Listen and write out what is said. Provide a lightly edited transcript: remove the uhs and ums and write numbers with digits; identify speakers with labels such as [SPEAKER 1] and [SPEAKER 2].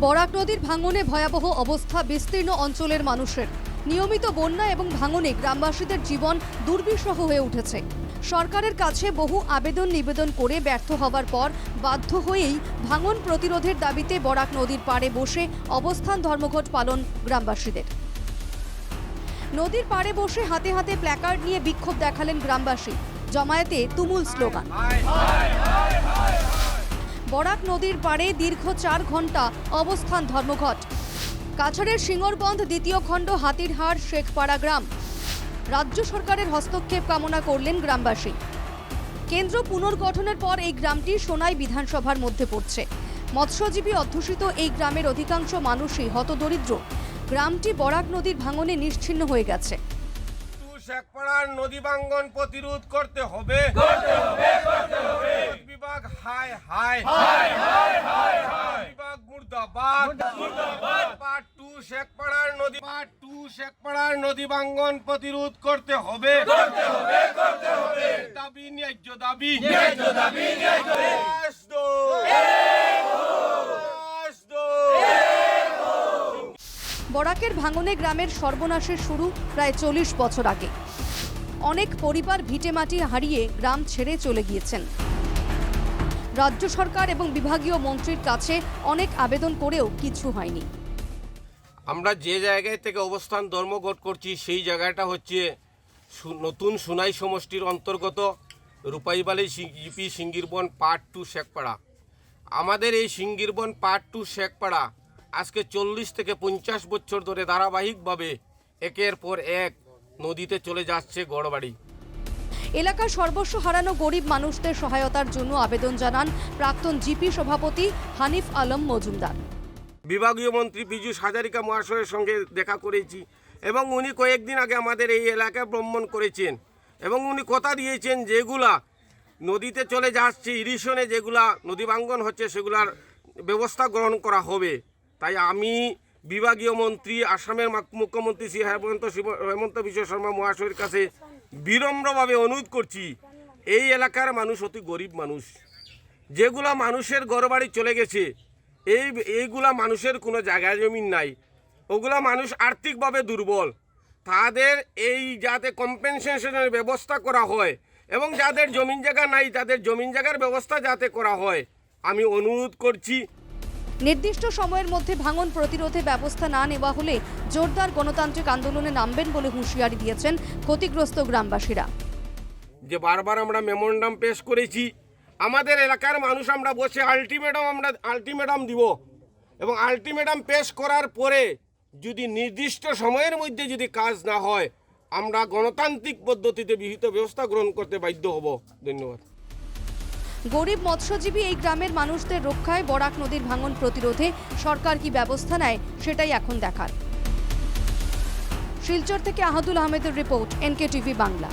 [SPEAKER 1] বরাক নদীর ভাঙনে ভয়াবহ অবস্থা বিস্তীর্ণ অঞ্চলের মানুষের। নিয়মিত বন্যা এবং ভাঙনে গ্রামবাসীদের জীবন দুর্বিষহ হয়ে উঠেছে। সরকারের কাছে বহু আবেদন নিবেদন করে ব্যর্থ হওয়ার পর বাধ্য হয়েই ভাঙন প্রতিরোধের দাবিতে বরাক নদীর পাড়ে বসে অবস্থান ধর্মঘট পালন গ্রামবাসীদের। নদীর পাড়ে বসে হাতে হাতে প্ল্যাকার্ড নিয়ে বিক্ষোভ দেখালেন গ্রামবাসী। জমায়েতে তুমুল স্লোগান। বরাক নদীর পাড়ে দীর্ঘ 4 ঘন্টা অবস্থান ধর্মঘট। কাছাড়ের সিঙ্গরবন্ধ দ্বিতীয় খণ্ড হাতিরহাট শেখপাড়া গ্রাম। রাজ্য সরকারের হস্তক্ষেপ কামনা করলেন গ্রামবাসী। কেন্দ্র পুনর্গঠনের পর এই গ্রামটি সোনাই বিধানসভার মধ্যে পড়ছে। মৎস্যজীবী অধ্যুষিত এই গ্রামের অধিকাংশ মানুষই হতদরিদ্র। গ্রামটি বরাক নদীর ভাঙনে নিশ্চিহ্ন হয়ে গেছে।
[SPEAKER 2] শেখপাড়ার নদী ভাঙ্গন প্রতিরোধ করতে হবে। বিভাগ হাই হাই বিভাগ মুর্দাবাদ। পার্ট 2 শেখপাড়ার নদী ভাঙ্গন প্রতিরোধ করতে হবে। দাবি ন্যায্য দাবি।
[SPEAKER 1] বরাকের ভাঙনে গ্রামের সর্বনাশের শুরু প্রায় 40 বছর আগে। অনেক পরিবার ভিটেমাটি হারিয়ে গ্রাম ছেড়ে চলে গিয়েছেন। রাজ্য সরকার এবং বিভাগীয় মন্ত্রীর কাছে অনেক আবেদন করেও কিছু হয়নি।
[SPEAKER 2] আমরা যে জায়গায় থেকে অবস্থান ধর্মঘট করছি সেই জায়গাটা হচ্ছে নতুন সোনাই সমষ্টির অন্তর্গত রূপাইবালি জিপি সিঙ্গিরবন পার্ট 2 শেখপাড়া। আমাদের এই সিঙ্গিরবন পার্ট 2 শেখপাড়া আজকে 40 থেকে 50 বছর ধরে ধারাবাহিকভাবে একের পর এক নদীতে চলে যাচ্ছে গড়বাড়ি।
[SPEAKER 1] এলাকার সর্বস্ব হারানো গরিব মানুষদের সহায়তার জন্য আবেদন জানান প্রাক্তন জিপি সভাপতি হানিফ আলম মজুমদার।
[SPEAKER 2] বিভাগীয় মন্ত্রী পীযূষ হাজারিকা মহাশয়ের সঙ্গে দেখা করেছি এবং উনি কয়েকদিন আগে আমাদের এই এলাকায় ভ্রমণ করেছেন এবং উনি কথা দিয়েছেন যেগুলা নদীতে চলে যাচ্ছে ইরিশনে যেগুলা নদী ভাঙ্গন হচ্ছে সেগুলার ব্যবস্থা গ্রহণ করা হবে। তাই আমি বিভাগীয় মন্ত্রী আসামের মুখ্যমন্ত্রী শ্রী হেমন্ত বিশ্ব শর্মা মহাশয়ের কাছে বিনম্রভাবে অনুরোধ করছি, এই এলাকার মানুষ অতি গরিব মানুষ, যেগুলা মানুষের ঘরবাড়ি চলে গেছে, এইগুলা মানুষের কোনো জায়গা জমিন নাই, ওগুলা মানুষ আর্থিকভাবে দুর্বল, তাদের এই যাতে কম্পেনসেশনের ব্যবস্থা করা হয় এবং যাদের জমিন জায়গা নাই তাদের জমিন জায়গার ব্যবস্থা যাতে করা হয় আমি অনুরোধ করছি।
[SPEAKER 1] নির্দিষ্ট সময়ের মধ্যে ভাঙন প্রতিরোধে ব্যবস্থা না নেওয়া হলে জোরদার গণতান্ত্রিক আন্দোলনে নামবেন বলে হুঁশিয়ারি দিয়েছেন ক্ষতিগ্রস্ত গ্রামবাসীরা।
[SPEAKER 2] যে বারবার আমরা মেমোরেন্ডাম পেশ করেছি, আমাদের এলাকার মানুষ আমরা বসে আলটিমেটাম দিব এবং আলটিমেটাম পেশ করার পরে যদি নির্দিষ্ট সময়ের মধ্যে যদি কাজ না হয় আমরা গণতান্ত্রিক পদ্ধতিতে বিহিত ব্যবস্থা গ্রহণ করতে বাধ্য হব। ধন্যবাদ।
[SPEAKER 1] গরিব মৎস্যজীবী এই গ্রামের মানুষদের রক্ষায় বরাক নদীর ভাঙন প্রতিরোধে সরকার কি ব্যবস্থা নেয় সেটাই এখন দেখার। শিলচর থেকে আহাদুল আহমেদের রিপোর্ট, NK টিভি বাংলা।